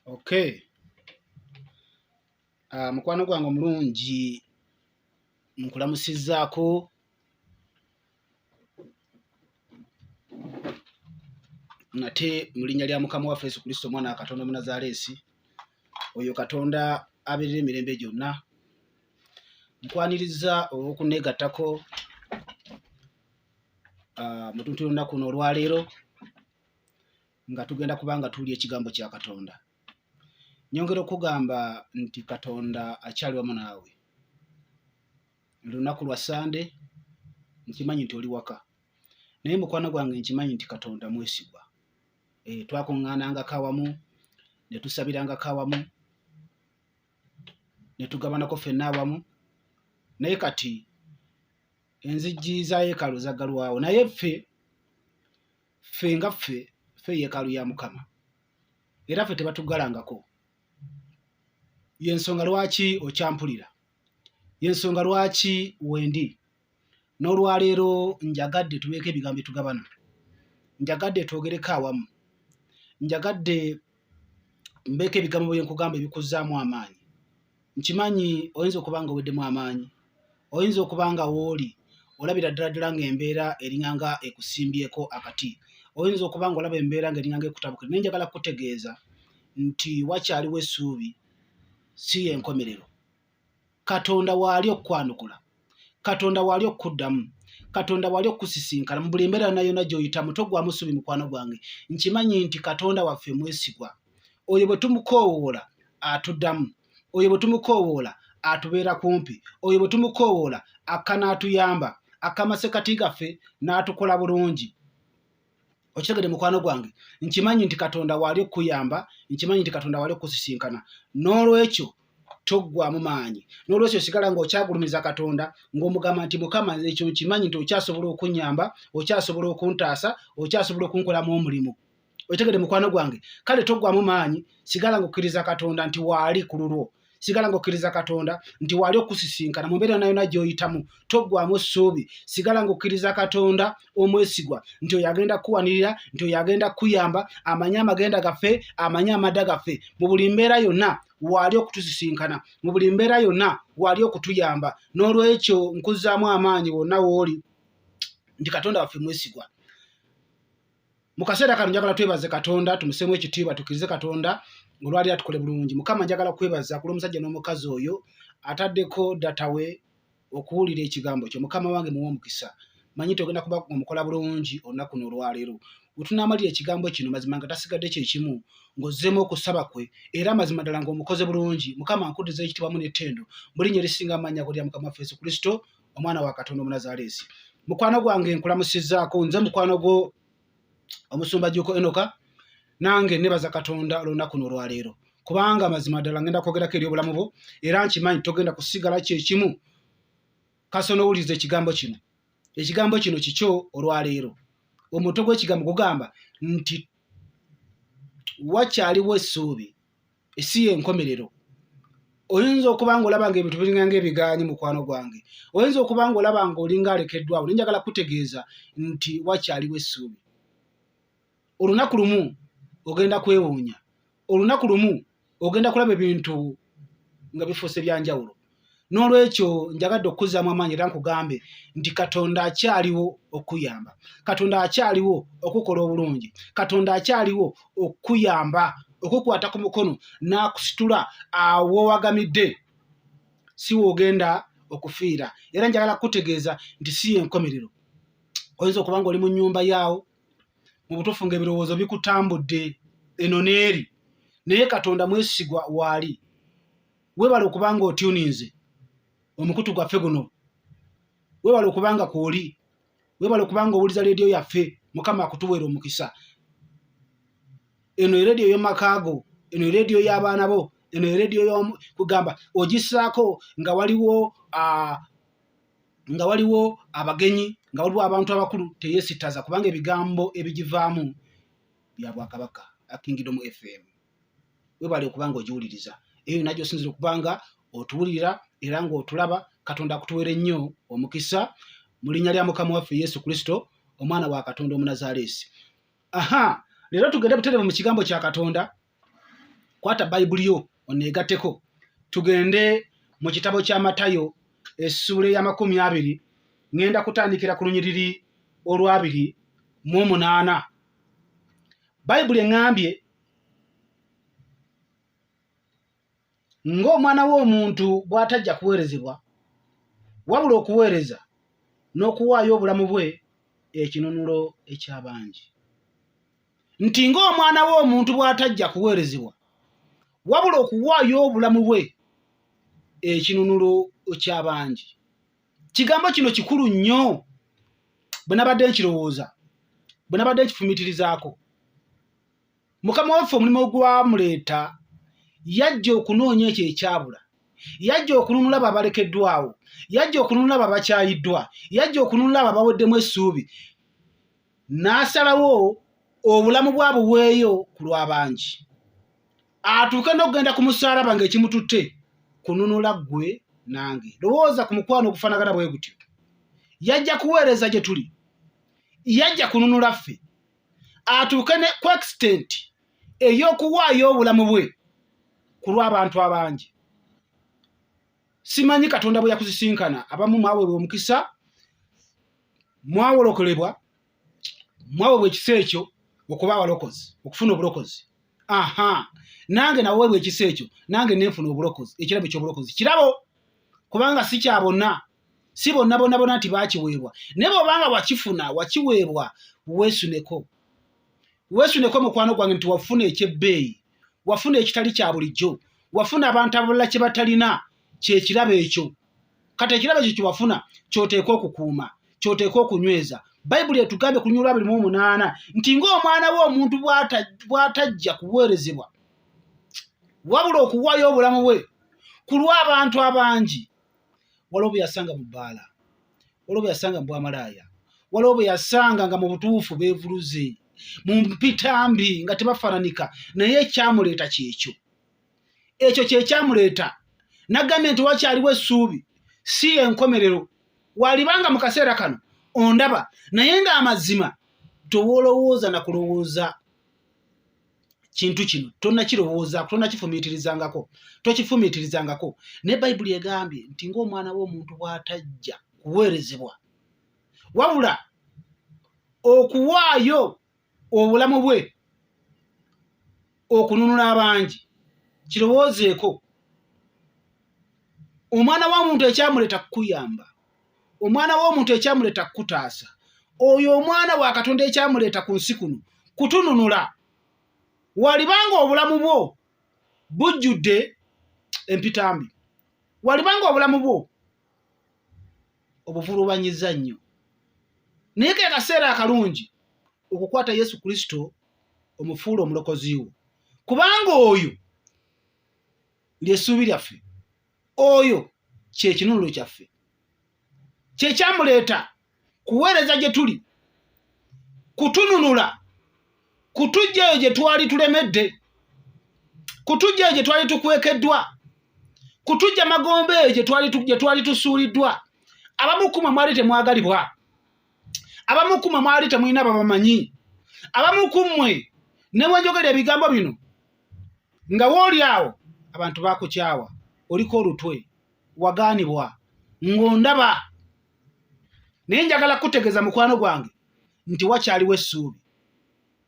Okay. Mukwano gwange omulungi nkulamusizzaako nate mu linnya lya Mukama waffe Yesu Kristo omwana wa Katonda Omunnazaaleesi, oyo Katonda abeerera emirembe gyonna. Nkwaniriza olw'okunneegattako mu tuntu olunaku luno olwaleero nga tugenda kuba nga tuwulira ekigambo kya Katonda. Nyongera okugamba nti Katonda akyali wamu naawe. Lunaku lwa Sande nkimanyi nti oli waka, naye mukwano gwange nkimanyi nti Katonda mwesigwa. Twakuŋŋaanangako awamu, ne tusabirangako awamu, ne tugabanako ffenna awamu, naye kati enzigi za yeekaalu zaggalwawo, naye ffe yeekaalu ya Mukama, era ffe tebatuggalangako. Y'ensonga lwaki okyampulira, y'ensonga lwaki wendi. N'olwaleero njagadde tubeeko ebigambo bye tugabana, njagadde twogereko awamu, njagadde mbeeko ebigambo bye nkugamba ebikuzzaamu amaanyi. Nkimanyi oyinza okuba nga oweddemu amaanyi, oyinza okuba nga wooli olabira ddala ng'embeera eringa ekusimbyeko akati, oyinza okuba nga olaba embeera ng'eringa ekutabukira, naye njagala kukutegeeza nti wakyaliwo essuubi, si y'enkomerero. Katonda waali okukwanukula, Katonda waali okukuddamu, Katonda waali okukusisinkana mu buli mbeera yonna gy'oyitamu. Toggwaamu ssuubi mukwano gwange, nkimanyi nti Katonda waffe mwesigwa. Oyo bwe tumukoowoola atuddamu, oyo bwe tumukoowoola atubeera kumpi, oyo bwe tumukoowoola akka n'atuyamba, akka masekati gaffe n'atukola bulungi. Okitegedde mukwano gwange, nkimanyi nti Katonda waali okukuyamba, nkimanyi nti Katonda waali okukusisinkana. N'olwekyo toggwaamu maanyi, n'olwekyo sigala ng'okyagulumiza Katonda ng'omugamba nti Mukama, ekyo nkimanyi nti okyasobola okunnyamba, okyasobola okuntaasa, okyasobola okunkolamu omulimu. Okitegedde mukwano gwange, kale toggwaamu maanyi, sigala ng'okkiriza Katonda nti waali ku lulwo, sigala ng'okkiriza Katonda nti waali okusisinkana mu mbeera yonna gy'oyitamu. Toggwaamu ssuubi, sigala ng'okkiriza Katonda omwesigwa nti oyo agenda kuwanirira, nti oyo agenda kuyamba, amanyi amagenda gaffe, amanyi amadda gaffe. Mu buli mbeera yonna waali okutusisinkana, mu buli mbeera yonna waali okutuyamba. N'olwekyo nkuzzaamu amaanyi wonna w'oli nti Katonda waffe mwesigwa. Mu kaseera kano njagala twebaze Katonda, tumuseemu ekitiibwa, tukkirize Katonda olwali atukole bulungi. Mukama, njagala kwebaza ku lw'omusajja n'omukazi oyo ataddeko data we okuwulira ekigambo kyo. Mukama wange muwe omukisa, manyi togenda kuba omukola bulungi olunaku n'olwaleero. Bwe tunaamalira ekigambo kino, mazima nga tasigadde kyekimu ng'ozzeemu okusaba kwe, era mazima ddala ng'omukoze bulungi. Mukama, nkuddiza ekitiibwa mu n'ettendo mu linnya erisinga amannya lya Mukama waffe Yesu Kristo omwana wa Katonda Omunnazaaleesi. Mukwano gwange nkulamusizzaako, nze mukwano gwo Omusumba Jjuuko Enoka, nange nebaza Katonda olunaku n'olwaleero, kubanga mazima ddala ngenda kwogerako eri obulamu bwo, era nkimanyi togenda kusigala kyekimu. Kaso n'owuliriza ekigambo kino, ekigambo kino kikyo olwaleero. Omutwe gw'ekigambo gugamba nti wakyaliwo essuubi, esi y'enkomerero. Oyinza okuba ng'olaba ng'ebintu biringa ng'ebigaanyi mukwano gwange, oyinza okuba ng'olaba ng'olinga alekeddwawo, naye njagala kutegeeza nti wakyaliwo essuubi. Olunaku lumu ogenda kwewuunya, olunaku lumu ogenda kulaba ebintu nga bifuuse bya njawulo. N'olwekyo njagadde okuzzaamu amaanyi era nkugambe nti Katonda akyaliwo okuyamba, Katonda akyaliwo okukola obulungi, Katonda akyaliwo okuyamba, okukwata ku mukono n'akusitula awo wagamidde, si woogenda okufiira. Era njagala kutegeeza nti si y'enkomerero. Oyinza okuba ng'oli mu nnyumba yaawo, mu butuufu ng'ebirowoozo bikutambudde eno n'eri, naye Katonda mwesigwa waali. Weebale okuba nga otuninze omukutu gwaffe guno, weebale okuba nga kwoli, weebale okuba nga owuliza leediyo yaffe. Mukama akutuweera omukisa. Eno ereediyo y'omumaka go, eno ereediyo y'abaana bo, eno ereediyo y'okugamba ogissaako nga waliwo abagenyi, nga waliwo abantu abakulu, teyeesittaza, kubanga ebigambo ebigivaamu bya Bwakabaka Kingdom FM. Weebale okuba nga ogiwuliriza, eyo yonna gy'osinzira okuba nga otuwulira era ng'otulaba. Katonda akutuweera ennyo omukisa mu linnya lya Mukama waffe Yesu Kristo omwana wa Katonda Omunnazaaleesi. Leero tugende butereevu mu kigambo kya Katonda. kwata Bayibuli yo oneegatteko tugende mu kitabo kya Matayo essula ya 20 ngenda kutandikira ku lunyiriri olw'28. Bayibuli eŋŋambye ng'omwana w'omuntu bw'atajja kuweerezebwa wabula okuweereza n'okuwaayo obulamu bwe ekinunulo eky'abangi. Nti ng'omwana w'omuntu bw'atajja kuweerezebwa wabula okuwaayo obulamu bwe ekinunulo ky'abangi. Kigambo kino kikulu nnyo bwe nabadde nkirowooza, bwe nabadde nkifumiitirizaako. Mukama waffe omulimu gwamuleeta yajja okunoonya ekyo ekyabula, yajja okununula abo abalekeddwawo, yajja okununula abo abakyayiddwa, yajja okununula abo abaweddemu essuubi, n'asalawo obulamu bwabo bweyo ku lw'abangi. Atuuke n'okugenda ku musaalaba ng'ekimututte kununula ggwe nange. Lowooza ku mukwano ogufaanagana bwe gutyo. Yajja kuweereza gye tuli, yajja kununula ffe, atuuke ne ku extent ey'okuwaayo obulamu bwe ku lw'abantu abangi. Simanyi Katonda bwe yakuzisinkana, abamu mwaweebwa omukisa, mwawolokolebwa, mwaweebwa ekisa ekyo okuba abalokozi, okufuna obulokozi. Nange naweebwa ekisa ekyo, nange nenfuna obulokozi, ekirabo eky'obulokozi. Kirabo kubanga si kya bonna, si bonna bonna nti baakiweebwa. Naye bw'obanga wakifuna, wakiweebwa, weesuneko. Weesuneko mukwano gwange nti wafuna eky'ebbeeyi, wafuna ekitali kya bulijjo, wafuna abantu abalala kye batalina, kyekirabo ekyo. Kati ekirabo ekyo kye wafuna ky'oteeka okukuuma, ky'oteeka okunyweza. Bayibuli etugambye ku lunyiriri lwa 28 nti ng'omwana w'omuntu bw'atajja kuweerezebwa wabula okuwaayo obulamu bwe ku lw'abantu abangi. Waliwo bwe yasanga mu bbaala, waliwo bwe yasanga mu bwamalaaya, waliwo bwe yasanga nga mu butuufu beevuluze, mu mpita mbi nga tebafaananika, naye ekyamuleeta kyekyo. Ekyo kye kyamuleeta. Nagambye nti wakyaliwo essuubi, si enkomerero. Walibanga mu kaseera kano ondaba, naye ng'amazima towoolowooza na kulowooza kintu kino, tonnakirowooza, tokifumiitirizangako. Naye Bayibuli egambye nti ng'omwana w'omuntu bw'atajja kuweerezebwa wabula okuwaayo obulamu bwe okununula abangi. Kirowoozeeko. Omwana w'omuntu ekyamuleeta kukuyamba, omwana w'omuntu ekyamuleeta kukutaasa, oyo omwana wa Katonda ekyamuleeta ku nsi kuno kutununula. Walibanga obulamu bwo bujjudde empitambi, walibanga obulamu bwo obuvulubanyiza nnyo, naye ke kaseera akalungi okukwata Yesu Kristo omufuula omulokozi wo, kubanga oyo ly'essuubi lyaffe, oyo kye kinunulo kyaffe, kye kyamuleeta kuweereza gye tuli, kutununula, kutujja eyo gye twali tulemedde, kutujja eyo gye twali tukwekeddwa, kutujja magombe eyo gye twali tusuuliddwa. Abamu ku mmwe mwali temwagalibwa, abamu ku mmwe mwali temulina babamanyi, abamu ku mmwe ne bwe njogera ebigambo bino nga wooli awo abantu baakukyawa, oliko olutwe, wagaanibwa, ng'ondaba. Naye njagala kutegeeza mukwano gwange nti wakyaliwo essuubi.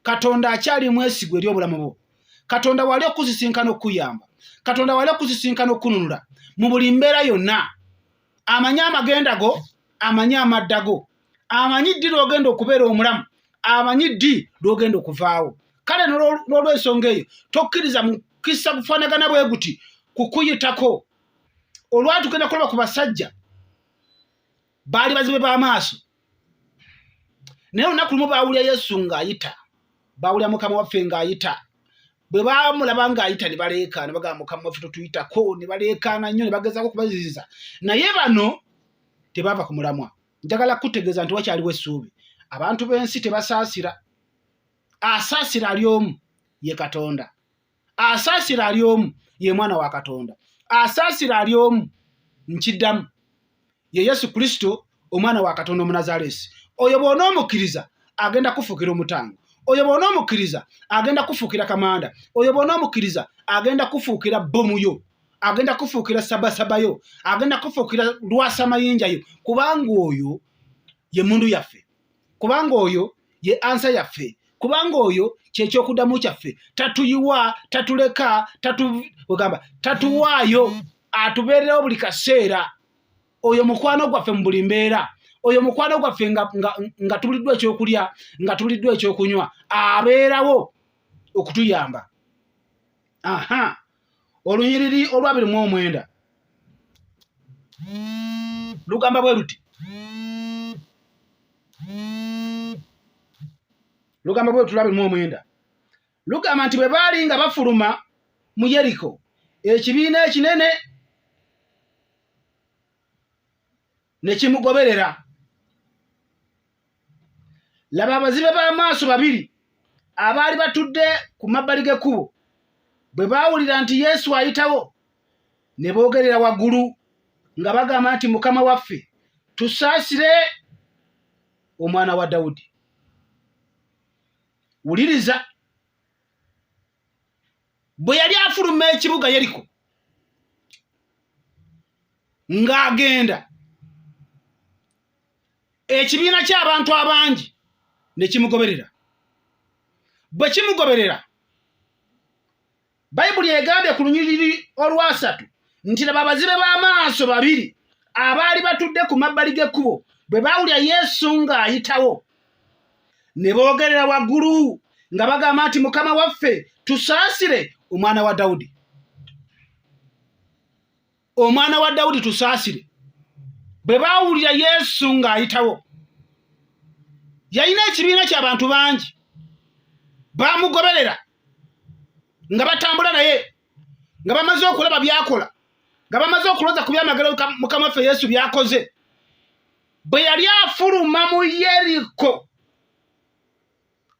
Katonda akyali mwesigwa eri obulamu bwo. Katonda wali okusisinkana okukuyamba, Katonda wali okusisinkana okukununula mu buli mbeera yonna. Amanyi amagenda go, amanyi amadda go, amanyi ddi lw'ogenda okubeera omulamu, amanyi ddi lw'ogenda okuvaawo. Kale n'olw'ensonga eyo tokkiriza mukisa gufaanagana bwe guti kukuyitako. Olwatugenda kulaba ku basajja baali bazibe b'amaaso, naye olunaku lumu baawulira Yesu ng'ayita, baawulira Mukama waffe ng'ayita. Bwe baamulaba ng'ayita ne baleekaana, bagamba Mukama waffe totuyitako, ne baleekaana nnyo, ne bagezaako okubaziriza. Naye bano tebaava ku mulamwa. Njagala kutegeeza nti wakyaliwo essuubi. Abantu b'ensi tebasaasira. Asaasira ali omu, ye Katonda. Asaasira ali omu, ye mwana wa Katonda. Asaasira ali omu, nkiddamu, ye Yesu Kristo, omwana wa Katonda Omunnazaaleesi. Oyo bw'onoomukkiriza agenda kufuukira omutango. oyo bona omukkiriza agenda kufuukira kamanda, oyo bona omukkiriza agenda kufuukira bomuyo, agenda kufuukira sabasabayo, agenda kufuukira lwasamayinjayo, kubanga oyo ye mundu yaffe, kubanga oyo ye ansa yaffe, kubanga oyo kyekyokudamu kyaffe. Tatuyiwa, tatuleka, tatuwaayo, atubeererawo buli kaseera. Oyo mukwano gwaffe mu buli mbeera, oyo mukwano gwaffe nga tubuliddwa ekyokulya, nga tubuliddwa ekyokunywa, abeerawo okutuyamba. Olunyiriri olwa 29 lugamba bwe luti, lugamba bwe luti lwa 29 lugamba nti bwe baali nga bafuluma mu Yeriko, ekibiina ekinene ne kimugoberera. Laba abazibe b'amaaso babiri abaali batudde ku mabbali g'ekkubo bwe baawulira nti Yesu ayitawo, ne boogerera waggulu nga bagamba nti, Mukama waffe, tusaasire omwana wa Dawudi. Wuliriza, bwe yali afuluma ekibuga Yeriko ng'agenda, ekibiina ky'abantu abangi ne kimugoberera. Bwe kimugoberera, Bayibuli egambye ku lunyiriri olwa 3 nti laba abazibe b'amaaso babiri abaali batudde ku mabbali g'ekkubo bwe baawulira Yesu ng'ayitawo, ne boogerera waggulu nga bagamba nti, Mukama waffe, tusaasire omwana wa Dawudi. Omwana wa Dawudi tusaasire. Bwe baawulira Yesu ng'ayitawo, yalina ekibiina ky'abantu bangi baamugoberera nga batambula naye, nga bamaze okulaba byakola, nga bamaze okuloza ku byamagero Mukama waffe Yesu byakoze. Bwe yali afuluma mu Yeriko,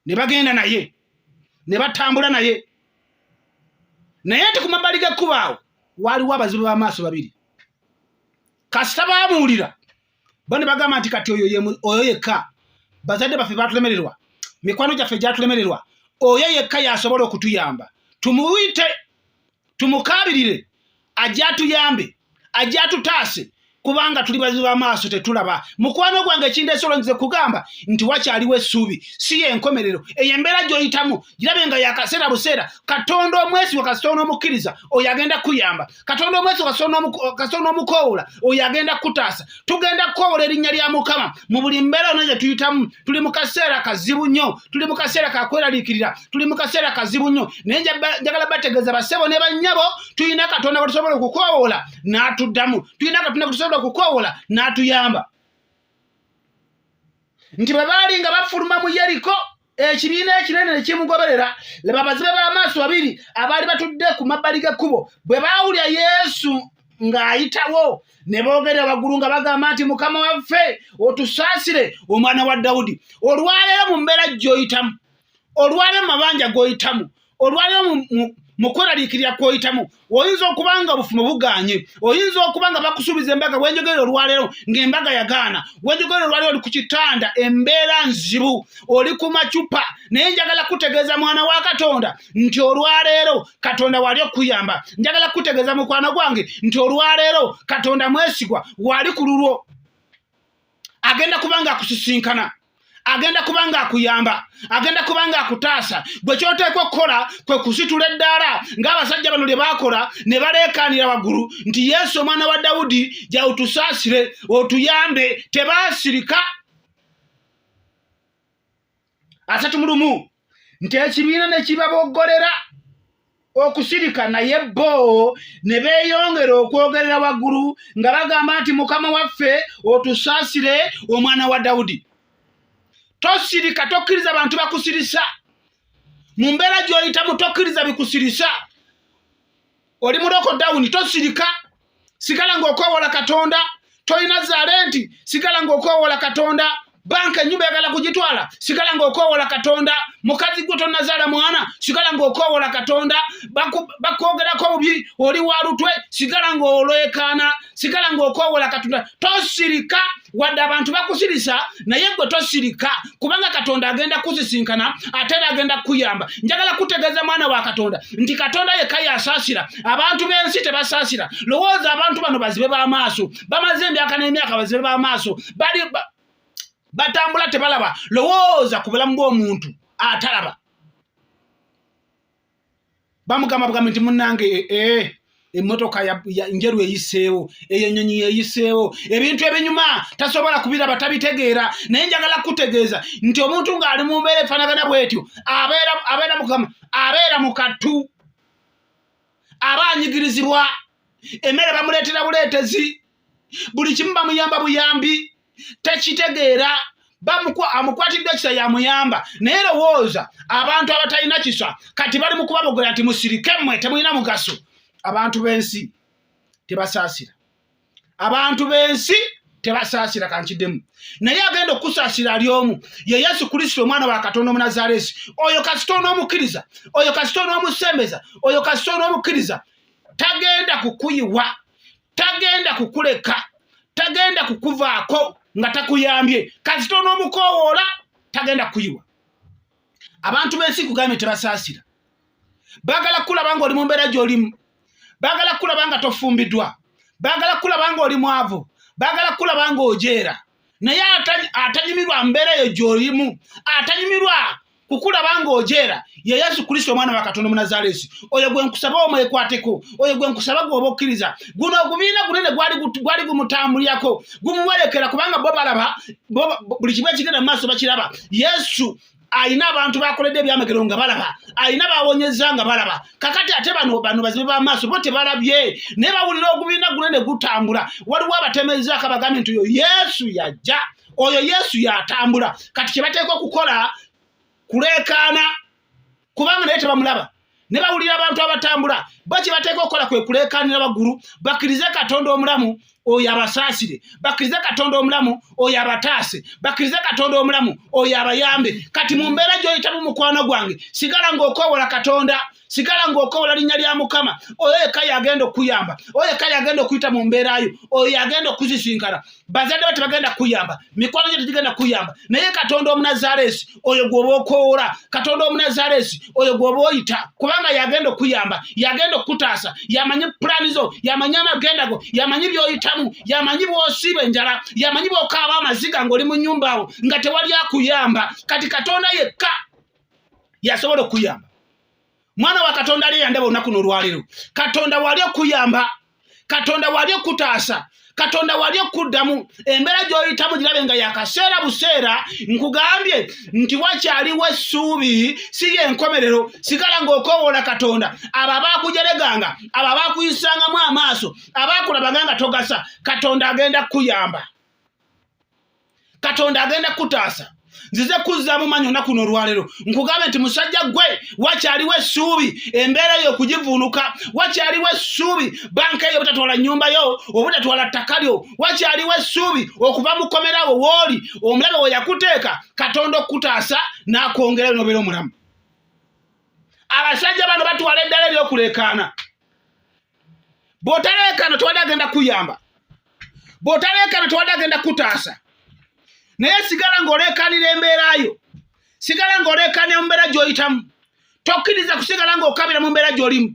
ne bagenda naye, ne batambula naye. Naye nti ku mabbali g'ekkubo awo waaliwo abazibe b'amaaso babiri. Kasita baamuwulira, bo ne bagamba nti kati oyo yekka bazadde baffe baatulemererwa, mikwano gyaffe gyatulemererwa, oyo yekka yasobola okutuyamba. Tumuyite, tumukaabirire, ajje atuyambe, ajje atutaase, kubanga tuli bazibe b'amaaso tetulaba. Mukwano gwange ekindeese olwo nzize kugamba nti wakyaliwo essuubi, si y'enkomerero. Eyo embeera gy'oyitamu girabe nga yakaseera buseera. Katonda omwesigwa, Katonda omukkiriza, oyo agenda kuyamba. Katonda omwesigwa, Katonda omukoowoola, oyo agenda kutaasa. Tugenda kukoowoola erinnya lya Mukama mu buli mbeera yonna gye tuyitamu. Tuli mu kaseera kazibu nnyo, tuli mu kaseera ka kweraliikirira, tuli mu kaseera kazibu nnyo. Naye njagala bategeeza bassebo ne bannyabo, tulina Katonda gwe tusobola okukoowoola n'atuddamu, tulina Katonda gwe tusobola okukoowoola n'atuyamba. Nti bwe baali nga bafuluma mu Yeriko, ekibiina ekinene ne kimugoberera. Laba abazibe b'amaaso babiri abaali batudde ku mabbali g'ekkubo bwe baawulira Yesu ng'ayitawo, ne boogerera waggulu nga bagamba nti, Mukama waffe, otusaasire omwana wa Dawudi. Olwaleero mu mbeera gy'oyitamu, olwaleero mu mabanja g'oyitamu, olwaleero mu kweraliikirira kw'oyitamu, oyinza okuba nga obufumo buganye, oyinza okuba nga bakusuubiza embaga. Wenjogerera olwaleero ng'embaga yagaana, wenjogerera olwaleero oli ku kitanda, embeera nzibu, oli ku macupa. Naye njagala kutegeeza mwana wa Katonda nti olwaleero Katonda wali okuyamba. Njagala kutegeeza mukwano gwange nti olwaleero Katonda mwesigwa, wali ku lulwo, agenda kubanga akusisinkana, agenda kubanga akuyamba, agenda kubanga akutaasa. Gwe kyoteekwa okukola kwe kusitula eddaala ng'abasajja bano lye baakola, ne baleekaanira waggulu nti Yesu omwana wa Dawudi jja otusaasire, otuyambe. Tebaasirika. 31 nti ekibiina ne kibaboggolera okusirika, naye bo ne beeyongera okwogerera waggulu nga bagamba nti, Mukama waffe, otusaasire omwana wa Dawudi. Tosirika, tokkiriza abantu bakusirisa. Mu mbeera gy'oyitamu tokkiriza bikusirisa. Oli mu lockdown, tosirika, sigala ng'okoowoola Katonda. Tolina zaalenti, sigala ng'okoowoola Katonda. banka nyumba yagala kugitwala sigala ng'okoowola Katonda mukazi gwe tonnazaala mwana sigala ng'okoowola Katonda bakwogerako bubi oli wa lutwe sigala ng'olwekaana sigala ng'okoowola Katonda tosirika wadde abantu bakusirisa naye gwe tosirika kubanga Katonda agenda kuzisinkana ate agenda kuyamba njagala kutegeeza mwana wa Katonda nti Katonda yekka yasaasira abantu b'ensi tebasaasira lowooza abantu bano bazibe b'amaaso bamaze emyaka n'emyaka bazibe b'amaaso bali batambula tebalaba lowooza ku bulamu bw'omuntu atalaba bamugamba bugambe nti munnange emmotoka njeru eyiseewo eyo ennyonyi eyiseewo ebintu ebinyuma tasobola kubiraba tabitegeera naye njagala kutegeeza nti omuntu ng'ali mu mbeera efaanagana bw'etyo abeera mu kattu aba anyigirizibwa emmere bamuleetera buleetezi buli kimu bamuyamba buyambi tekitegeera amukwatiddwa ekisa yamuyamba naye lowooza abantu abatalina kisa kati bali mu kubabogera nti musirike mmwe temulina mugaso abantu b'ensi tebasaasira abantu b'ensi tebasaasira kankiddemu naye agenda okusaasira ali omu ye Yesu Kristo omwana wa Katonda Omunazaalesi oyo kasita onoomukkiriza oyo kasita onoomusembeza oyo kasita onoomukkiriza tagenda kukuyiwa tagenda kukuleka tagenda kukuvaako nga takuyambye kasita onoomukoowoola tagenda kuyiwa abantu b'ensi kugambye tebasaasira baagala kulaba nga oli mu mbeera gy'olimu baagala kulaba nga tofumbiddwa baagala kulaba nga oli mwavu baagala kulaba nga ojeera naye atanyumirwa mbeera eyo gy'olimu atanyumirwa kukulaba nga ojeera ye Yesu Kristo omwana wa Katonda Omunazaalesi oyo gwe nkusaba omwekwateko oyo gwe nkusaba gwoba okkiriza guno ogubiina gunene gwali gumutambulyako gumuwerekera kubanga bo balaba buli kimu ekigenda mu maaso bakiraba Yesu ayina abantu bakoledde ebyamagero nga balaba ayina bawonyeza nga balaba kakati ate bano bazibe b'amaaso bo tebalabye naye bawulira ogubiina gunene gutambula waliwo abatemeeza akabagambye nti oyo Yesu yajja oyo Yesu yatambula kati kye bateeka okukola kuleekaana kubanga naye tebamulaba ne bawulira abantu abatambula baki bateeka okukola kwe kuleekaanira waggulu bakkirize Katonda omulamu oyo abasaasire bakkirize Katonda omulamu oyo abataase bakkirize Katonda omulamu oyo abayambe kati mu mbeera gy'oyitamu mukwano gwange sigala ng'okoowola Katonda sigala ng'okoowola linnya lya Mukama oyo yekka yagenda okuyamba oyo yekka yagenda okuyita mu mbeerayo oyo yagenda okuzisinkana bazadde bo tebagenda kuyamba mikwano gye tegigenda kuyamba naye Katonda Omunazaalesi oyo gw'oba okoowola Katonda Omunazaalesi oyo gw'oba oyita kubanga yagenda okuyamba yagenda okutaasa yamanyi pulaani zo yamanyi amagenda go yamanyi by'oyitamu yamanyi bw'osiiba enjala yamanyi bw'okaaba amaziga ng'oli mu nnyumbawo nga tewali akuyamba kati Katonda yekka yasobola okuyamba mwana wa Katonda ali yandaba olunaku n'olwaleero Katonda wali okuyamba Katonda wali okutaasa Katonda wali okuddamu embeera gy'oyitamu girabe nga yakaseera buseera nkugambye nti wakyaliwo essuubi si y'enkomerero sigala ng'okoowoola Katonda abo abaakujereganga abo abaakuyisangamu amaaso abaakulabanga nga togasa Katonda agenda kukuyamba Katonda agenda kutaasa nzize kuzzaamu manyi olunaku n'olwaleero nkugambe nti musajja gwe wakyaliwo essuubi embeera yo okugivuunuka wakyaliwo essuubi banka eyo obutatwala nnyumba yo obutatwala ttaka lyo wakyaliwo essuubi okuva mu kkomerawo wooli omulabe we yakuteeka Katonda okutaasa n'akwongerayo n'obeera omulamu abasajja bano batwala eddala ery'okuleekaana bw'otaleekaana tewali agenda kuyamba bw'otaleekaana tewali agenda kutaasa naye sigala ng'oleekaanira embeerayo sigala ng'oleekaanira mu mbeera gy'oyitamu tokkiriza kusigala ng'okabira mu mbeera gy'olimu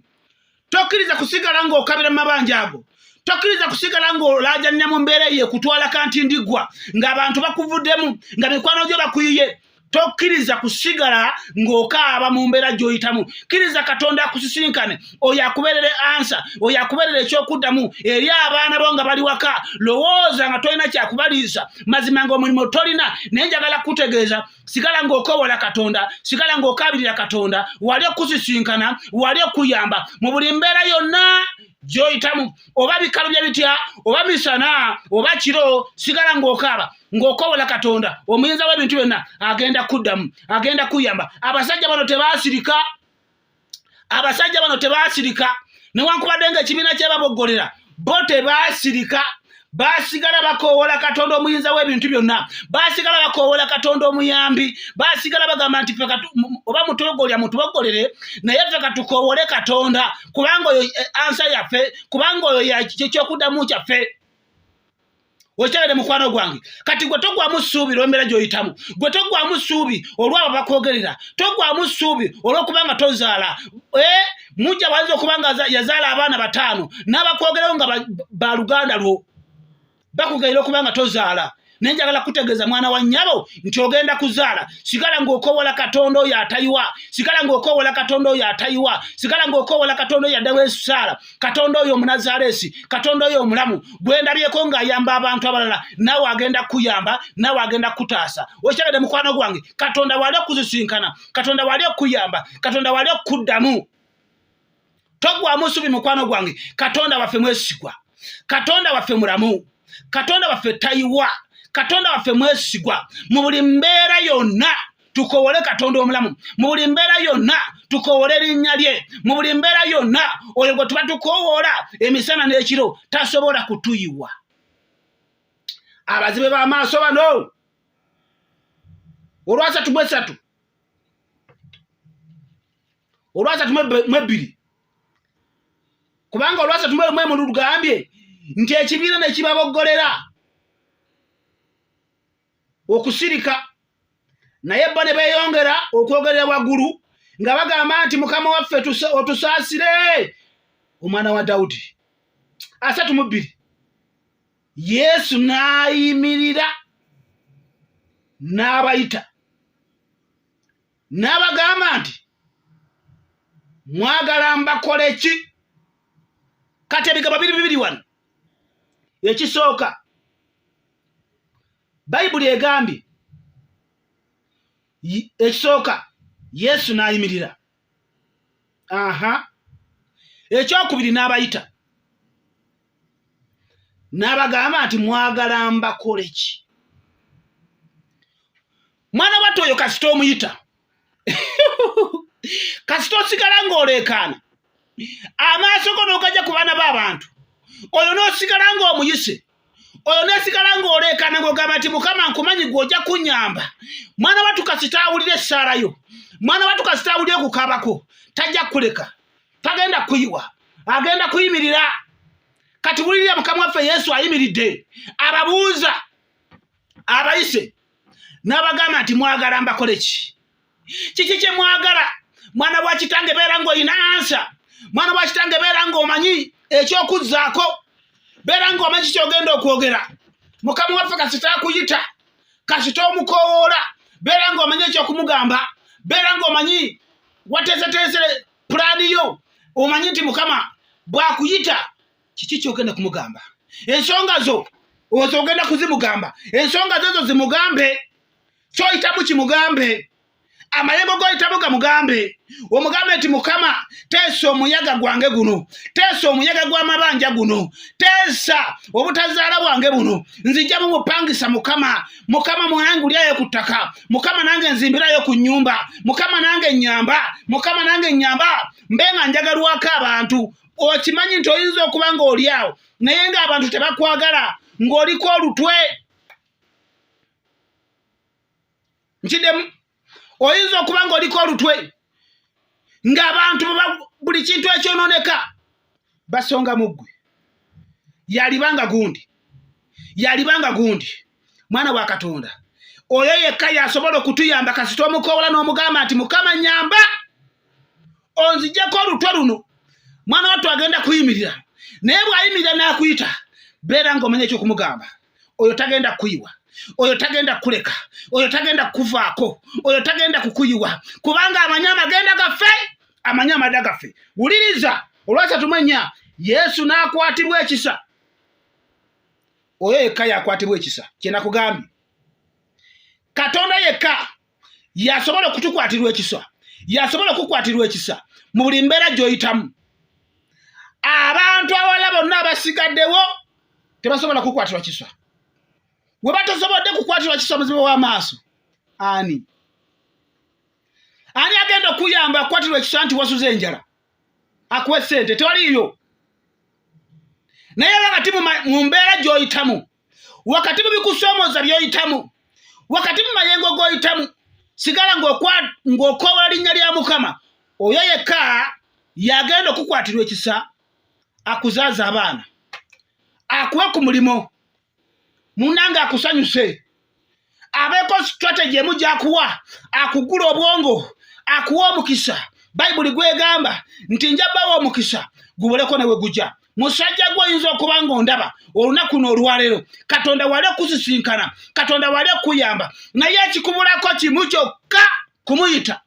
tokkiriza kusigala ng'okabira mu mabanja ago tokkiriza kusigala ng'olaajanira mu mbeera eyo ekutwala kanti ndiggwa ng'abantu bakuvuddemu nga mikwano gyo bakuyiye tokkiriza kusigala ng'okaaba mu mbeera gy'oyitamu kkiriza Katonda akusisinkane oyo akubeerere ansa oyo akubeerere ekyokuddamu eri abaana bo nga bali waka lowooza nga tolina kyakubaliisa mazima ng'omulimu tolina naye njagala kutegeeza sigala ng'okoowola Katonda sigala ng'okaabirira Katonda wali okusisinkana wali okuyamba mu buli mbeera yonna gy'oyitamu oba bikalubya bitya oba misana oba kiro sigala ng'okaaba ng'okoowola Katonda omuyinza w'ebintu byonna agenda kuddamu agenda kuyamba abasajja bano tebaasirika newankubadde ng'ekibiina kyebaboggolera bo tebaasirika basigala bakowola Katonda omuyinza w'ebintu byonna, basigala bakowola Katonda omuyambi, basigala bagamba nti oba mutogolya mutubogolere naye ffe katukowole Katonda kubanga oyo ansa yaffe, kubanga oyo kyokuddamu kyaffe. Okyagala mukwano gwange, kati gwe togwamu ssuubi lw'embeera gy'oyitamu, gwe togwamu ssuubi olw'abo bakwogerera, togwamu ssuubi olw'okubanga tozaala. Mujja bwayinza okubanga yazaala abaana 5 n'abakwogeraho nga baluganda lwo bakugaira okubanga tozaala. Naye njagala kutegeeza mwana wa nnyabo nti ogenda kuzaala. Sigala ng'okowola Katonda oyo atayiwa, sigala ng'okowola Katonda oyo atayiwa, sigala ng'okowola Katonda oyo addawo esusaala, Katonda oyo Omunazaalesi, Katonda oyo omulamu gwendabyeko ng'ayamba abantu abalala, nawe agenda kuyamba, nawe agenda kutaasa. Okyagede mukwano gwange, Katonda wali okuzisinkana, Katonda wali okuyamba, Katonda wali okuddamu. Togwamu ssuubi mukwano gwange, Katonda waffe mwesigwa, Katonda waffe mulamu, Katonda waffe tayiwa, Katonda waffe mwesigwa. Mu buli mbeera yonna tukowole Katonda omulamu, mu buli mbeera yonna tukowole erinnya lye, mu buli mbeera yonna oyo gwe tuba tukowoola emisana n'ekiro tasobola kutuyiwa. Abazibe b'amaaso bano olwasatu mwesatu, olwasatu mwebiri, kubanga olwasatu mwemu lugambye nti ekibiina ne kibaboggolera okusirika, naye bo ne beeyongera okwogerera waggulu nga bagamba nti Mukama waffe otusaasire, omwana wa Dawudi. 32 Yesu n'ayimirira n'abayita n'abagamba nti mwagala mbakole ki? Kati ebigambo bibiri wano. Ekisooka Bayibuli egambye, ekisooka Yesu n'ayimirira. Ekyokubiri n'abayita n'abagamba nti mwagala mbakole ki? Mwana wattu oyo kasita omuyita kasita osigala ng'oleekaana, amaaso go n'ogajja ku baana b'abantu, oyo n'osigala ng'omuyise, oyo n'osigala ng'oleekaana ng'ogamba nti Mukama nkumanyi gw'ojja kunnyamba. Mwana wattu kasita awulira essaala yo, mwana wattu kasita awulira okukaabako, tajja kuleka, tagenda kuyiwa, agenda kuyimirira. Kati wulirira Mukama waffe Yesu ayimiridde, ababuuza abayise n'abagamba nti mwagala mbakole ki? Kiki kye mwagala? Mwana wa kitange beera ng'olina ansa, mwana wa kitange beera ng'omanyi ekyokuzzaako, beera ng'omanyi ky'ogenda okwogera. Mukama waffe kasita akuyita, kasita omukoowoola, beera ng'omanyi ekyokumugamba, beera ng'omanyi wateeseteese pulaani yo, omanyi nti Mukama bw'akuyita kiki ky'ogenda kumugamba. Ensonga zo ogenda kuzimugamba, ensonga zo zimugambe, ky'oyitamu kimugambe, amayengo g'oyitamu gamugambe, omugambe nti Mukama teesa omuyaga gwange guno, teesa omuyaga gw'amabanja guno, teesa obutazaala bwange buno, nzijja mumupangisa Mukama. Mukama mwanangulyayo ku ttaka, Mukama nange nzimbirayo ku nnyumba, Mukama nange nnyamba, Mukama nange nnyamba, mbe nga njagalwako abantu. Okimanyi nti oyinza okuba ng'oli awo naye ng'abantu tebakwagala, ng'oliko olutwe. Nkiddemu, oyinza okuba ng'oliko olutwe ng'abantu buli kintu ekyonooneka basonga mu ggwe. Yalibanga gundi, yalibanga gundi. Mwana wa Katonda oyo yekka yasobola okutuyamba kasita omukoowola n'omugamba nti Mukama nnyamba, onziggyeko olutwe luno. Mwana wattu agenda kuyimirira, naye bw'ayimirira n'akuyita, beera ng'omanya ekyokumugamba. Oyo tagenda kuyiwa, oyo tagenda kuleka, oyo tagenda kuvaako, oyo tagenda kukuyiwa, kubanga amanyi amagenda gaffe, amanyi amadda gaffe. Wuliriza, olwasatu mu ennya Yesu n'akwatibwa ekisa. Oyo yekka yakwatibwa ekisa. Kye nakugambye, Katonda yekka yasobola okutukwatirwa ekisa, yasobola okukwatirwa ekisa mu buli mbeera gy'oyitamu. Abantu abawala bonna abasigaddewo tebasobola kukwatirwa kisa. Bwe batasobodde kukwatirwa kisa omuzibe w'amaaso, ani agenda okuyamba akwatirwa ekisa nti wasuze enjala akuwe ssente? Tewaliyo. naye wakati mu mbeera gy'oyitamu, wakati mu bikusoomooza by'oyitamu, wakati mu mayengo g'oyitamu, sigala ng'okoowola linnya lya Mukama. Oyo yekka yagenda okukwatirwa ekisa, akuzaaza abaana, akuwa ku mulimo, munanga akusanyuse, abeeko strategy emu gy'akuwa, akugula obwongo, akuwa omukisa. Bayibuli gwegamba nti njabbawo omukisa guboleko ne we gujja. Musajja gw'oyinza okuba ng'ondaba olunaku n'olwaleero, Katonda wali okusisinkana, Katonda wali okuyamba, naye ekikubulako kimu kyokka kumuyita,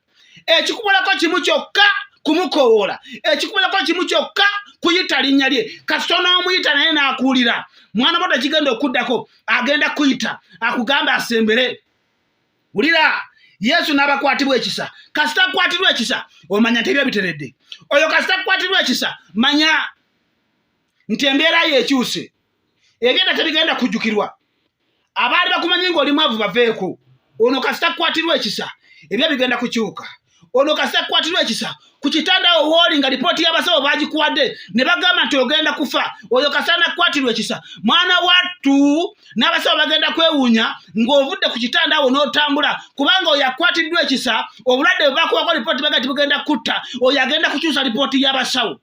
ekikubulako kimu kyokka kumukoowoola, ekikubulako kimu kyokka kuyita linnya lye. Kasitona omuyita naye n'akuwulira, mwana muto kigenda okuddako, agenda kuyita akugambe asembere. Wulira, Yesu n'abakwatibwa ekisa. Kasita akwatirwa ekisa, omanya nti ebyo biteredde. Oyo kasita akwatirwa ekisa, manya nti embeera ye ekyuse, ebigenda tebigenda kujjukirwa. Abaali bakumanyi ng'oli mwavu baveeko. Ono kasita akwatirwa ekisa, ebyo bigenda kukyuka. Ono kasita akwatirwa ekisa, ku kitanda awo wooli nga lipooti y'abasawo bagikuwadde ne bagamba nti ogenda kufa. Oyo kasita nakwatirwa ekisa, mwana wattu n'abasawo bagenda kwewuunya ng'ovudde ku kitanda awo n'otambula, kubanga oyo akwatiddwa ekisa, obulwadde bwe bakuwako lipooti bagati bugenda kutta, oyo agenda kukyusa lipooti y'abasawo.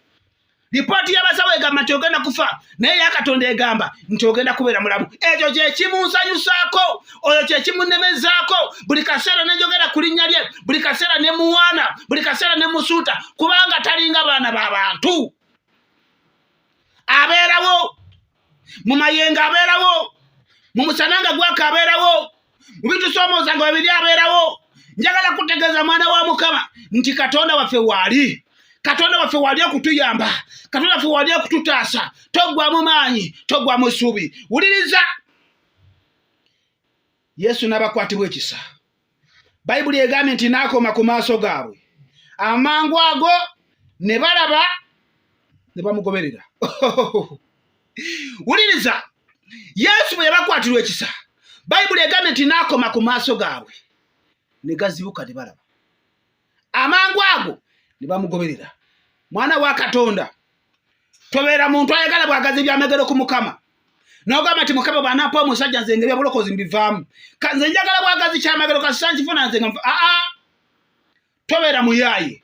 Lipooti y'abasawo egamba nti ogenda kufa, naye ya Katonda egamba nti ogenda kubeera mulamu. Ekyo kye kimunsanyusaako, oyo kye kimunnemezaako. Buli kaseera ne njogera ku linnya lye, buli kaseera ne muwaana, buli kaseera ne musuuta, kubanga talinga baana b'abantu. Abeerawo mu mayengo, abeerawo mu musana nga gwaka, abeerawo mu bitusoomooza nga bibiri, abeerawo. Njagala kutegeeza mwana wa Mukama nti Katonda waffe waali, Katonda waffe wali okutuyamba, Katonda waffe wali okututaasa. Toggwamu maanyi, toggwamu essuubi. Wuliriza, Yesu n'abakwatibwa ekisa, Bayibuli egambye nti n'akoma ku maaso gaabwe, amangu ago ne balaba ne bamugoberera. Wuliriza, Yesu bwe yabakwatirwa ekisa, Bayibuli egambye nti n'akoma ku maaso gaabwe ne gazibuka ne balaba, amangu ago ne bamugoberera. Mwana wa Katonda, tobeera muntu ayagala bwagazi byamegero ku Mukama n'ogamba nti Mukama bw'anampa omusajja nze ng'ebya bulokozi mbivaamu, nze njagala bwagazi kyamegero kasita nkifuna nze nga nfa. Tobeera muyaaye.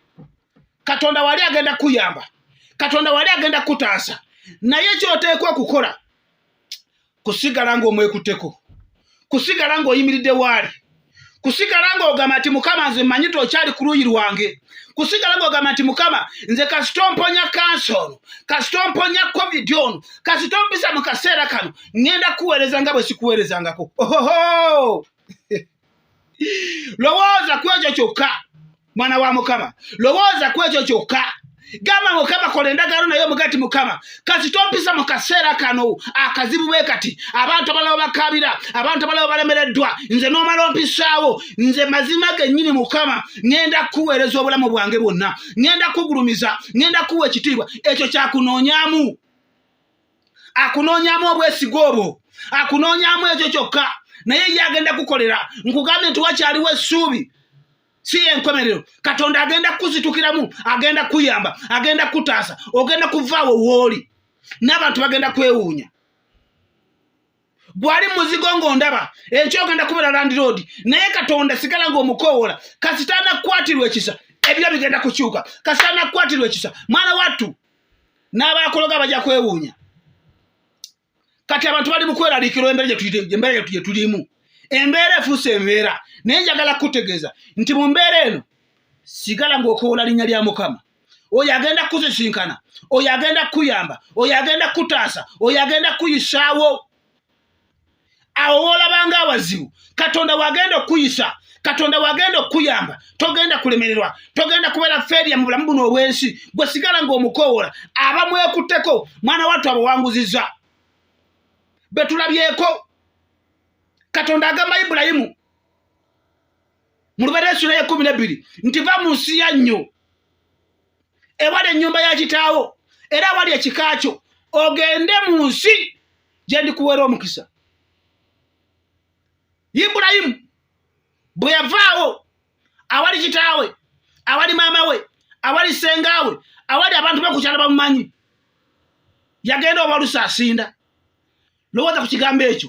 Katonda wali agenda kuyamba, Katonda wali agenda kutaasa, naye ky'oteekwa okukola kusigala ng'omwekutteko, kusigala ng'oyimiridde waali, kusigala ng'ogamba nti Mukama nze mmanyi tokyali ku luuyi lwange, kusigala ng'ogamba nti Mukama nze kasita omponya kansa ono, kasita omponya covid ono, kasita ompisa mu kaseera kano, ŋŋenda kuweereza nga bwe sikuweerezangako. Ohoho! Lowooza ku ekyo kyokka, mwana wa Mukama, lowooza ku ekyo kyokka. Gamba Mukama kola endagaano naye omugati Mukama, kasita ompisa mu kaseera kano akazibu bwe kati, abantu abalala bakaabira, abantu abalala balemereddwa, nze n'omala ompisaawo, nze mazima gennyini Mukama, ŋŋenda kuweereza obulamu bwange bwonna, ŋŋenda kugulumiza, ŋŋenda kuwa ekitiibwa. Ekyo kyakunoonyaamu, akunoonyaamu obwesiga obwo, akunoonyaamu ekyo kyokka, naye ye agenda kukolera. Nkugambye nti wakyaliwo essuubi, si enkomerero. Katonda agenda kuzitukiramu, agenda kuyamba, agenda kutaasa, ogenda kuvaawo wooli, n'abantu bagenda kwewuunya. Bw'ali muzigo ng'ondaba, enkya ogenda kubeera landiroodi, naye Katonda sigala ng'omukoowoola. Kasita anakwatirwa ekisa, ebyo bigenda kukyuka. Kasita anakwatirwa ekisa, mwana wattu n'abakologa bajja kwewuunya. Kati abantu bali mu kweraliikirwa embeera gye tulimu. Embeera efuuse embeera, naye njagala kutegeeza nti mu mbeera eno sigala ng'okoola linnya lya Mukama. Oyo agenda kuzisinkana, oyo agenda kuyamba, oyo agenda kutaasa, oyo agenda kuyisaawo. Awo w'olabanga awazibu, Katonda wagenda okuyisa, Katonda wagenda okuyamba, togenda kulemererwa, togenda kubeera feeriya mu bulamu buno obw'ensi. Gwe sigala ng'omukoowoola, abamwekutteko mwana wattu abawanguzizza. Betulabyeko, Katonda agamba Ibulayimu mu Lubereberye Sura 12 nti va mu nsi yannyo ewali ennyumba ya kitaawo era awali ekika kyo, ogende mu nsi gye ndikuweera omukisa. Ibulayimu bwe yavaawo awali kitaawe, awali maama we, awali ssengaawe, awali abantu be ku kyalo bamumanyi, yagenda obalusa asinda lowooza ku kigambo ekyo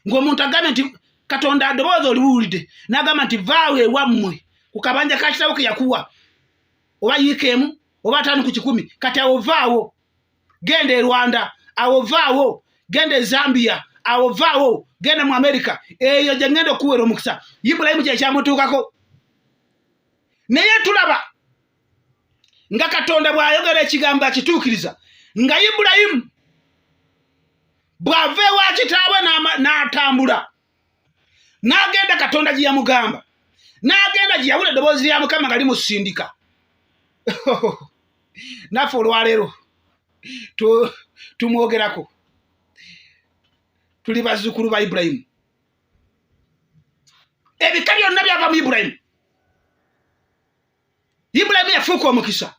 ng'omuntu agambe nti Katonda addobooza oliwulidde n'agamba nti vaawe ewammwe ku kabanja ka kitabo ke yakuwa oba yiikeemu oba 5 ku 10 kati awo vaawo genda e Rwanda awo vaawo genda e Zambia awo vaawo genda mu Amerika eyo gye ngenda okuweera omukisa Ibulayimu kye kyamutuukako naye tulaba nga Katonda bw'ayogera ekigambo akituukiriza nga Ibulayimu bw'ava ewa kitaawe n'atambula n'agenda Katonda gye yamugamba n'agenda gye yawula eddoboozi lya Mukama nga limusindika naffe olwaleero tumwogerako tuli bazzukulu ba Ibulayimu ebika byonna byava mu Ibulayimu Ibulayimu yafuuka omukisa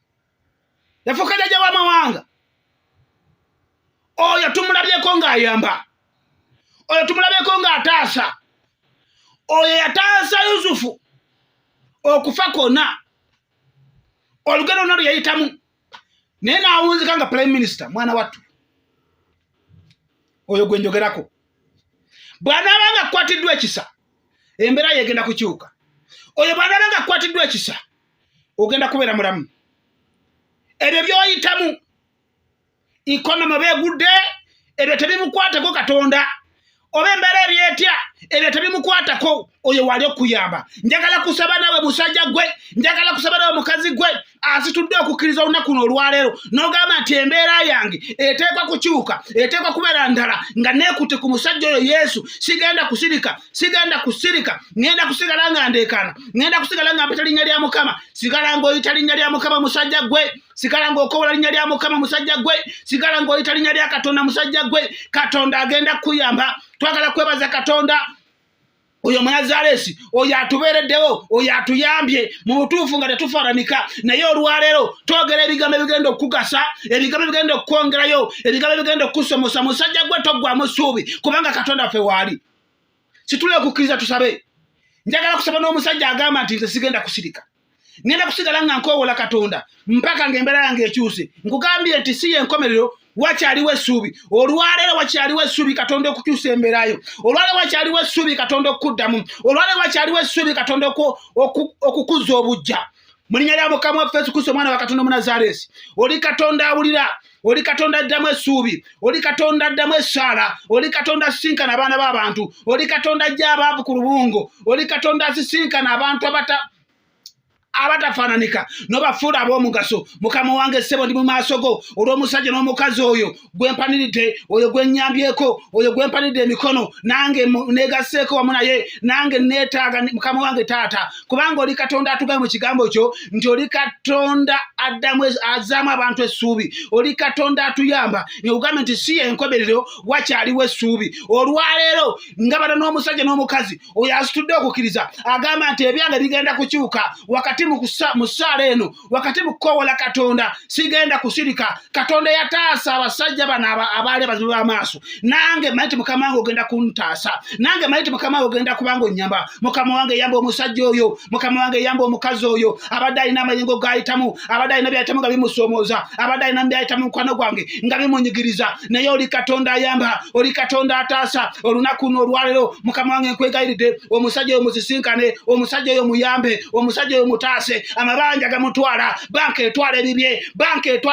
yafuuka jjajja w'amawanga oyo tumulabyeko ng'ayamba oyo tumulabyeko ng'ataasa oyo yataasa Yusufu okufa konna olugendo lwonna lwe yayitamu naye n'awunzika nga prime minister mwana wattu oyo gwe njogerako bw'anaaba nga akwatiddwa ekisa embeera yegenda kukyuka oyo bw'anaaba nga akwatiddwa ekisa ogenda kubeera mulamu ebyo by'oyitamu ikonomi beegudde ebyo tebimukwatako Katonda oba embeera ebyetya ebyo tebimukwatako oyo wali okuyamba njagala kusaba nawe musajja gwe njagala kusaba nawe mukazi gwe asitudde okukkiriza olunaku luno olwaleero n'ogamba nti embeera yange eteekwa kukyuka eteekwa kubeera ndala nga neekutte ku musajja oyo Yesu sigenda kusirika ngenda kusigala nga ndeekaana ngenda kusigala nga mpita linnya lya Mukama sigala ng'oyita linnya lya Mukama musajja gwe sigala ng'okobola linnya lya Mukama musajja gwe sigala ng'oyita linnya lya Katonda musajja gwe Katonda agenda kuyamba twagala kwebaza Katonda oyo Munazaalesi oyo atubeereddewo oyo atuyambye mu butuufu nga tetufaananika naye olwaleero twogera ebigambo ebigenda okukugasa ebigambo ebigenda okukwongerayo ebigambo ebigenda okukusomosa musajja gwe toggwamu ssuubi kubanga Katonda ffe waali situle okukkiriza tusabe njagala kusaba n'omusajja agamba nti nze sigenda kusirika ngenda kusigala nga nkoowola Katonda mpaka ng'embeera yange ekyuse nkugambye nti si y'enkomerero wakyaliwo essuubi olwaleero wakyaliwo essuubi Katonda okukyusa embeerayo olwaleero wakyaliwo essuubi Katonda okukuddamu olwaleero wakyaliwo essuubi Katonda okukuzza obujja mu linnya lya Mukama waffe Yesu Kristo omwana wa Katonda Omunazaalesi oli Katonda awulira oli Katonda addamu essuubi oli Katonda addamu essaala oli Katonda asisinkana abaana b'abantu oli Katonda ajja abaavu ku lubungo oli Katonda asisinkana abantu abatafaananika n'obafuula ab'omugaso Mukama wange ssebo ndi mu maaso go olw'omusajja n'omukazi oyo gwe mpaniridde oyo gwe nnyambyeko oyo gwe mpaniridde emikono nange neegasseeko wamu naye nange neetaaga Mukama wange taata kubanga oli Katonda atugambe mu kigambo kyo nti oli Katonda azzaamu abantu essuubi oli Katonda atuyamba ng'ogambe nti si enkomerero wakyaliwo essuubi olwaleero nga bano n'omusajja n'omukazi oyo asitudde okukkiriza agamba nti ebyange bigenda kukyuka wakati mu ssaala eno wakati mu kukoowola Katonda sigenda kusirika Katonda yataasa abasajja bano abaali abazibu b'amaaso nange manyi ti Mukama wange ogenda kuntaasa nange manyi ti Mukama wange ogenda kubanga onnyamba Mukama wange yamba omusajja oyo Mukama wange yamba omukazi oyo abadde alina amayengo g'ayitamu abadde alina by'ayitamu nga bimusoomooza abadde alina by'ayitamu mukwano gwange nga bimunyigiriza naye oli Katonda ayamba oli Katonda ataasa olunaku luno olwaleero Mukama wange nkwegayiridde omusajja oyo musisinkane omusajja oyo muyambe omusajja oyo mutaase amabanja gamutwala banka etwala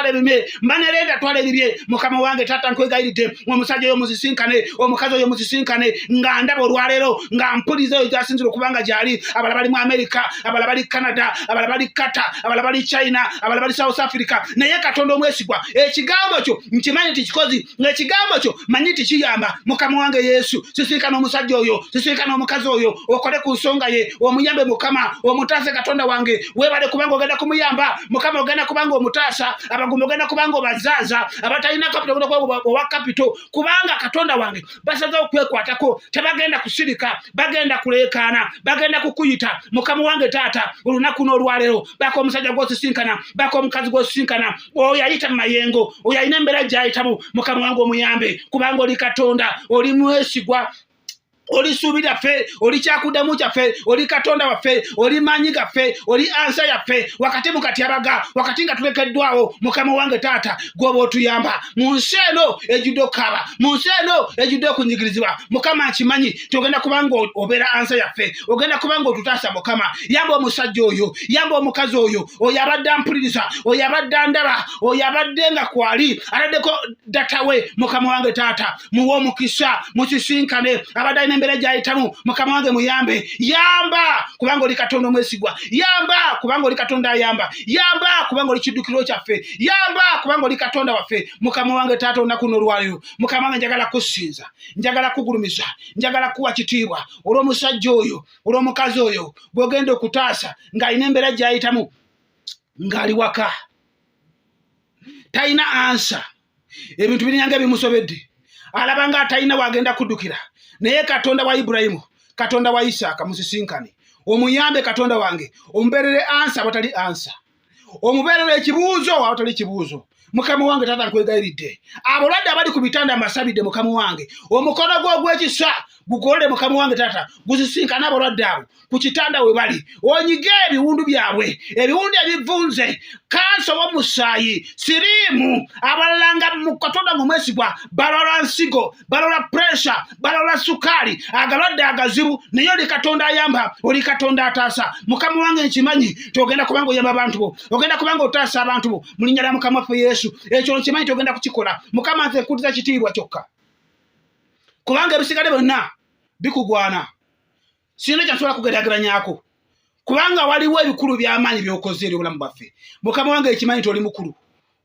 ebibye manerenda atwala ebibye Mukama wange taata nkwegayiridde omusajja oyo musisinkane omukazi oyo musisinkane nga ndaba olwaleero nga mpuliza oyo gyasinzira okubanga gyali abala bali mu Amerika abala bali Canada abala bali Qatar abala bali China abala bali South Africa naye Katonda omwesigwa ekigambo kyo nkimanyi ti kikozi ng'ekigambo kyo manyi ti kiyamba Mukama wange Yesu sisinkana omusajja oyo sisinkana omukazi oyo okole ku nsonga ye omuyambe Mukama omutaase Katonda wange webale kubanga ogenda kumuyamba Mukama ogenda kubanga omutaasa abagumbi ogenda kubanga obazaaza abatalina kapito owa kapito kubanga Katonda wange basaza okwekwatako tebagenda kusirika bagenda kuleekaana bagenda kukuyita Mukama wange taata olunaku n'olwaleero bako omusajja gw'osisinkana bako omukazi gw'osisinkana oyo ayita mu mayengo oyo alina embeera gy'ayitamu Mukama wange omuyambe kubanga oli Katonda oli mwesigwa oli subira ffe oli kyakudamu kyaffe oli katonda waffe oli manyi gaffe oli ansa yaffe wakati mukati abaga wakati nga tulekeddwawo mukama wange taata gwoba otuyamba mu nsi eno ejjudde okukaba mu nsi eno ejjudde okunyigirizibwa mukama nkimanyi togenda kubanga obeera ansa yaffe ogenda kubanga otutaasa mukama yamba omusajja oyo yamba omukazi oyo oyo abadde ampuliriza oyo abadde andaba oyo abadde nga kwali ataddeko datawe mukama wange taata muwe omukisa musisinkane abadde embera gyayitamu mukama wange muyambe yamba kubanga oli katonda omwesigwa yamba kubanga oli katonda ayamba yamba kubanga oli kiddukiro kyaffe yamba kubanga oli katonda waffe mukama wange taata olunaku n'olwaliro mukama wange njagala kusinza njagala kugulumiza njagala kuwa kitiibwa olw'omusajja oyo olw'omukazi oyo bw'ogenda okutaasa ng'alina embera gyayitamu ng'ali waka talina ansa ebintu birinyanga ebimusobedde alaba nga atalina wagenda kuddukira naye katonda wa Ibulayimu katonda wa Isaaka musisinkane omuyambe katonda wange omubeerere ansa abatali ansa omubeerere ekibuuzo awatali kibuuzo mukama wange taata nkwegayiridde abalwadde abali ku bitanda amasabidde mukama wange omukono gwo ogw'ekisa gugolole mukama wange taata gusisinkane abalwadde abo ku kitanda we bali onyige ebiwundu byabwe ebiwundu ebivunze kansa w'omusaayi siriimu abalalanga mu katonda ng'omwesigwa balwala nsigo balwala puresha balwala sukaali agalwadde agazibu naye oli katonda ayamba oli katonda ataasa mukama wange nkimanyi togenda kubanga oyamba abantu bo ogenda kubanga otaasa abantu bo mu linnya lya mukama waffe Yesu ekyo nkimanyi togenda kukikola mukama nze nkuddiza kitiibwa kyokka kubanga ebisigale byonna bikugwana sina kyansobola kugeraageranyako kubanga waliwo ebikulu by'amaanyi by'okoze eri obulamu bwaffe mukama wange ekimanyi nti oli mukulu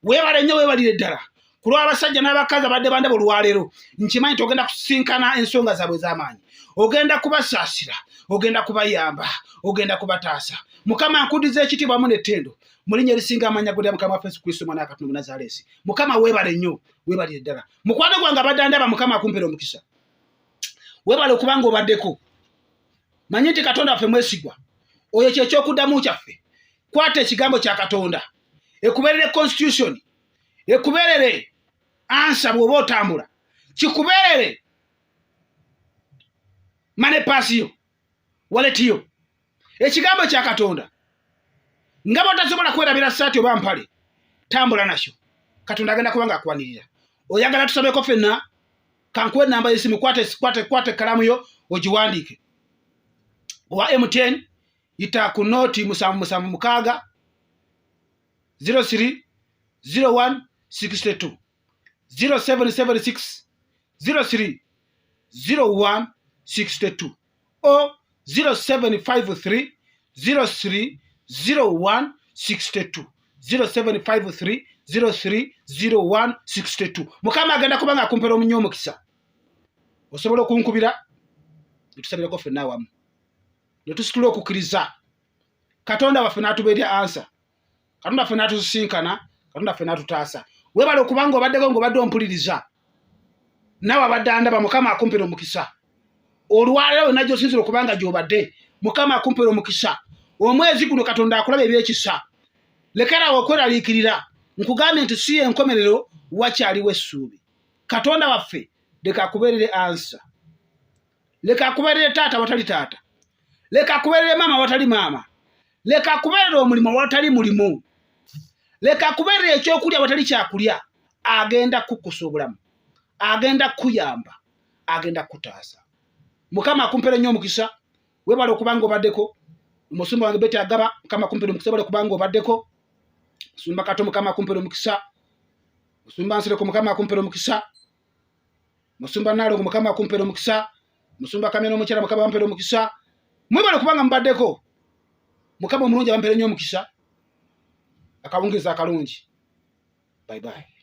weebale nnyo weebalire ddala ku lw'abasajja n'abakazi abadde bandaba olwaleero nkimanyi nti ogenda kusinkana ensonga zaabwe ez'amaanyi ogenda kubasaasira ogenda kubayamba ogenda kubataasa mukama nkuddiza ekitiibwa wamu n'ettendo mu linnya erisinga amannya g'olya mukama waffe Yesu Kristo mwana wa Katonda Munnazaaleesi mukama weebale nnyo weebalire ddala mukwano gwange abadde andaba mukama akumpera omukisa weebale okubanga obaddeko manyi nti katonda waffe mwesigwa oyo kyekyokuddamu kyaffe kwata ekigambo kya katonda ekubeerere constitution ekubeerere ansa bw'oba otambula kikubeerere manepasiyo waletiyo ekigambo kya katonda nga botasobola kwerabira saati oba mpale tambula nakyo katonda agenda kubanga akwanirira oyagala tusabeko ffenna kankuwa enamba y'essimu kwate kalamu yo ogiwandiike owa MTN yita ku nooti 776 03 01 62 0776 03 01 62 o 0753 03 01 62 0753 03 01 62 mukama agenda kubanga akumpera omunyo omukisa osobola okunkubira netusabirako ffenna awamu netusitula okukkiriza katonda waffe n'atubeerya ansa katonda waffe n'atusinkana katonda waffe n'atutaasa weebale okubanga obaddeko ng'obadde ompuliriza naawe abadde andaba mukama akumpera omukisa olwaleero wonna gy'osinzira okubanga gy'obadde mukama akumpera omukisa omwezi guno katonda akulaba ebyekisa lekerawo okweraliikirira nkugambye nti si enkomerero wakyaliwo essuubi katonda waffe leka akubeerere ansa leka akubeerere taata watali taata leka akubeerere maama watali maama leka akubeerere omulimu watali mulimu leka akubeerere ekyokulya watali kyakulya agenda kukkusa obulamu agenda kuyamba agenda kutaasa mukama akumpere nnyo omukisa weebale okubanga obaddeko omusumba wange Beti Agaba mukama akumpere omukisa weebale okubanga obaddeko musumba Kato mukama akumpere omukisa musumba Nsereko mukama akumpere omukisa musumba Nalongo mukama akumpere omukisa musumba Kameno omukyala mukama akumpere omukisa mwebale okubanga mubaddeko mukama omulungi abampere nnyo omukisa akawungeeza akalungi bye bye